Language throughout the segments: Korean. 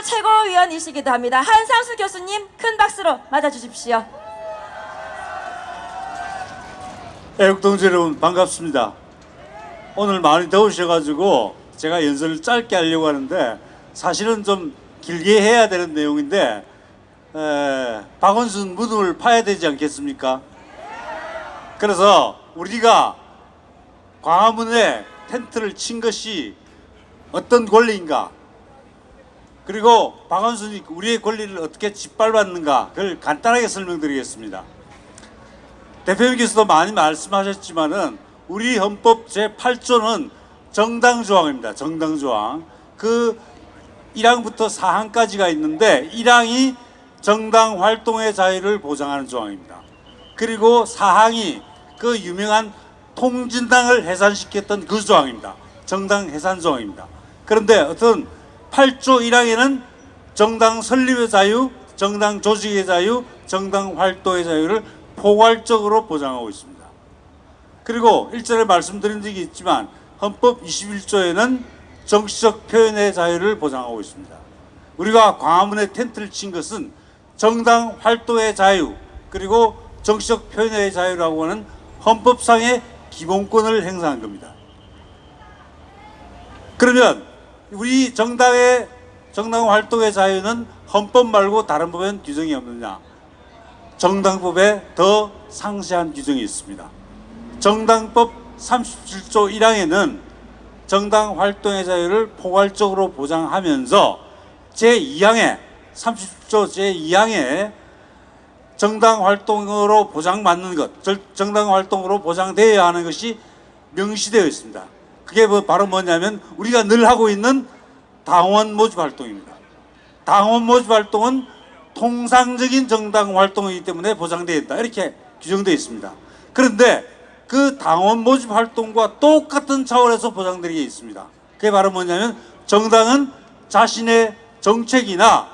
최고위원이시기도 합니다. 한상수 교수님 큰 박수로 맞아주십시오. 애국동지 여러분 반갑습니다. 오늘 많이 더우셔가지고 제가 연설을 짧게 하려고 하는데 사실은 좀 길게 해야 되는 내용인데 박원순 무덤을 파야 되지 않겠습니까? 그래서 우리가 광화문에 텐트를 친 것이 어떤 권리인가, 그리고 박원순이 우리의 권리를 어떻게 짓밟았는가, 그걸 간단하게 설명드리겠습니다. 대표님께서도 많이 말씀하셨지만은 우리 헌법 제8조는 정당조항입니다. 정당조항. 그 1항부터 4항까지가 있는데 1항이 정당 활동의 자유를 보장하는 조항입니다. 그리고 4항이 그 유명한 통진당을 해산시켰던 그 조항입니다. 정당 해산 조항입니다. 그런데 어떤 8조 1항에는 정당 설립의 자유, 정당 조직의 자유, 정당 활동의 자유를 포괄적으로 보장하고 있습니다. 그리고 일전에 말씀드린 적이 있지만 헌법 21조에는 정치적 표현의 자유를 보장하고 있습니다. 우리가 광화문에 텐트를 친 것은 정당 활동의 자유, 그리고 정치적 표현의 자유라고 하는 헌법상의 기본권을 행사한 겁니다. 그러면 우리 정당 활동의 자유는 헌법 말고 다른 법엔 규정이 없느냐? 정당법에 더 상세한 규정이 있습니다. 정당법 37조 1항에는 정당 활동의 자유를 포괄적으로 보장하면서 제2항에 30조 제2항에 정당 활동으로 보장받는 것, 정당 활동으로 보장되어야 하는 것이 명시되어 있습니다. 그게 바로 뭐냐면 우리가 늘 하고 있는 당원 모집 활동입니다. 당원 모집 활동은 통상적인 정당 활동이기 때문에 보장되어 있다, 이렇게 규정되어 있습니다. 그런데 그 당원 모집 활동과 똑같은 차원에서 보장되는 게 있습니다. 그게 바로 뭐냐면 정당은 자신의 정책이나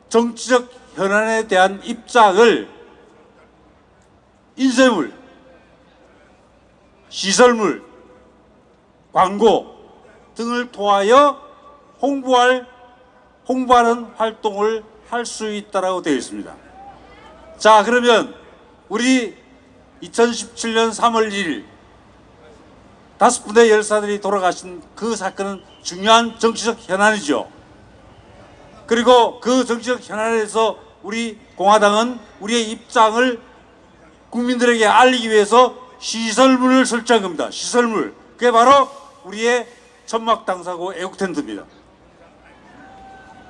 정치적 현안에 대한 입장을 인쇄물, 시설물, 광고 등을 통하여 홍보하는 활동을 할 수 있다라고 되어 있습니다. 자, 그러면 우리 2017년 3월 1일 5분의 열사들이 돌아가신 그 사건은 중요한 정치적 현안이죠. 그리고 그 정치적 현안에서 우리 공화당은 우리의 입장을 국민들에게 알리기 위해서 시설물을 설치한 겁니다. 시설물. 그게 바로 우리의 천막당사고 애국텐트입니다.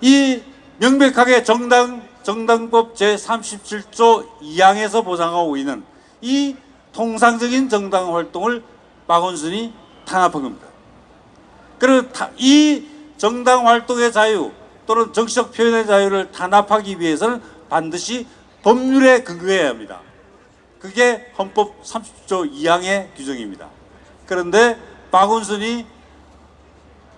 이 명백하게 정당법 제37조 2항에서 보장하고 있는 이 통상적인 정당 활동을 박원순이 탄압한 겁니다. 그리고 이 정당 활동의 자유 또는 정치적 표현의 자유를 탄압하기 위해서는 반드시 법률에 근거해야 합니다. 그게 헌법 30조 2항의 규정입니다. 그런데 박원순이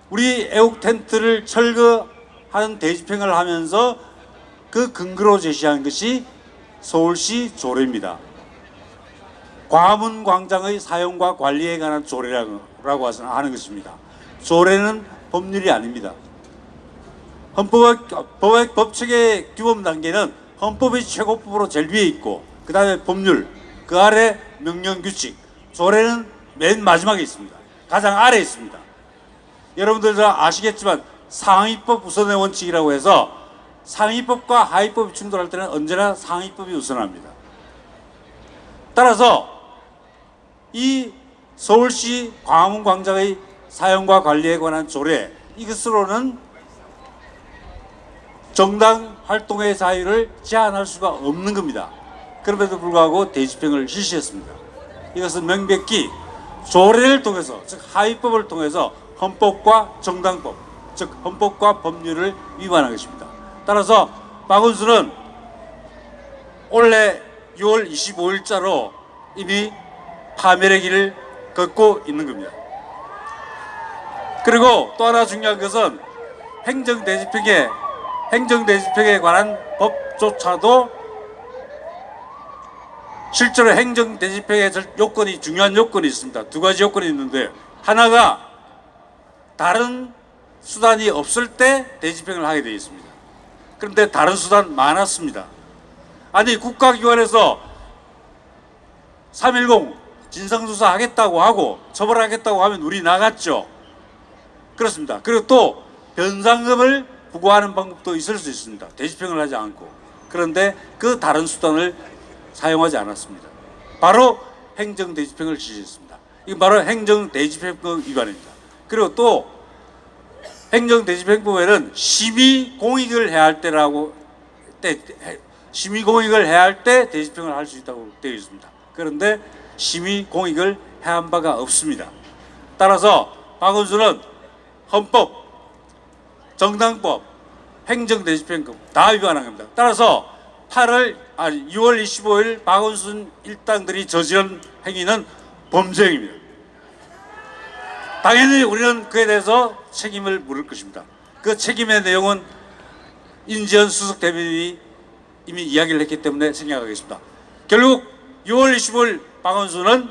우리 애국 텐트를 철거하는 대집행을 하면서 그 근거로 제시한 것이 서울시 조례입니다. 광화문 광장의 사용과 관리에 관한 조례라고 하는 것입니다. 조례는 법률이 아닙니다. 법체계 규범 단계는 헌법이 최고법으로 제일 위에 있고 그 다음에 법률, 그 아래 명령 규칙, 조례는 맨 마지막에 있습니다. 가장 아래에 있습니다. 여러분들 다 아시겠지만 상위법 우선의 원칙이라고 해서 상위법과 하위법이 충돌할 때는 언제나 상위법이 우선합니다. 따라서 이 서울시 광화문 광장의 사용과 관리에 관한 조례, 이것으로는 정당 활동의 자유를 제한할 수가 없는 겁니다. 그럼에도 불구하고 대집행을 실시했습니다. 이것은 명백히 조례를 통해서, 즉 하위법을 통해서 헌법과 정당법, 즉 헌법과 법률을 위반한 것입니다. 따라서 박원순은 올해 6월 25일자로 이미 파멸의 길을 걷고 있는 겁니다. 그리고 또 하나 중요한 것은 행정대집행에 관한 법조차도 실제로 행정대집행의 중요한 요건이 있습니다. 두 가지 요건이 있는데, 하나가 다른 수단이 없을 때 대집행을 하게 되어 있습니다. 그런데 다른 수단 많았습니다. 아니 국가기관에서 3.10 진상조사 하겠다고 하고 처벌하겠다고 하면 우리 나갔죠. 그렇습니다. 그리고 또 변상금을 부과하는 방법도 있을 수 있습니다. 대집행을 하지 않고. 그런데 그 다른 수단을 사용하지 않았습니다. 바로 행정대집행을 지시했습니다. 이건 바로 행정대집행법 위반입니다. 그리고 또 행정대집행법에는 심의공익을 해야 할 때라고 심의공익을 해야 할 때 대집행을 할 수 있다고 되어 있습니다. 그런데 심의공익을 해한 바가 없습니다. 따라서 박원순은 헌법, 정당법, 행정대집행법 다 위반한 겁니다. 따라서 6월 25일 박원순 일당들이 저지른 행위는 범죄행위입니다. 당연히 우리는 그에 대해서 책임을 물을 것입니다. 그 책임의 내용은 인지연 수석 대변인이 이미 이야기를 했기 때문에 생략하겠습니다. 결국 6월 25일 박원순은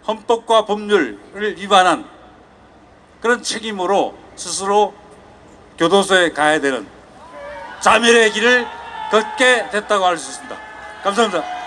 헌법과 법률을 위반한 그런 책임으로 스스로 교도소에 가야 되는 자멸의 길을 걷게 됐다고 할 수 있습니다. 감사합니다.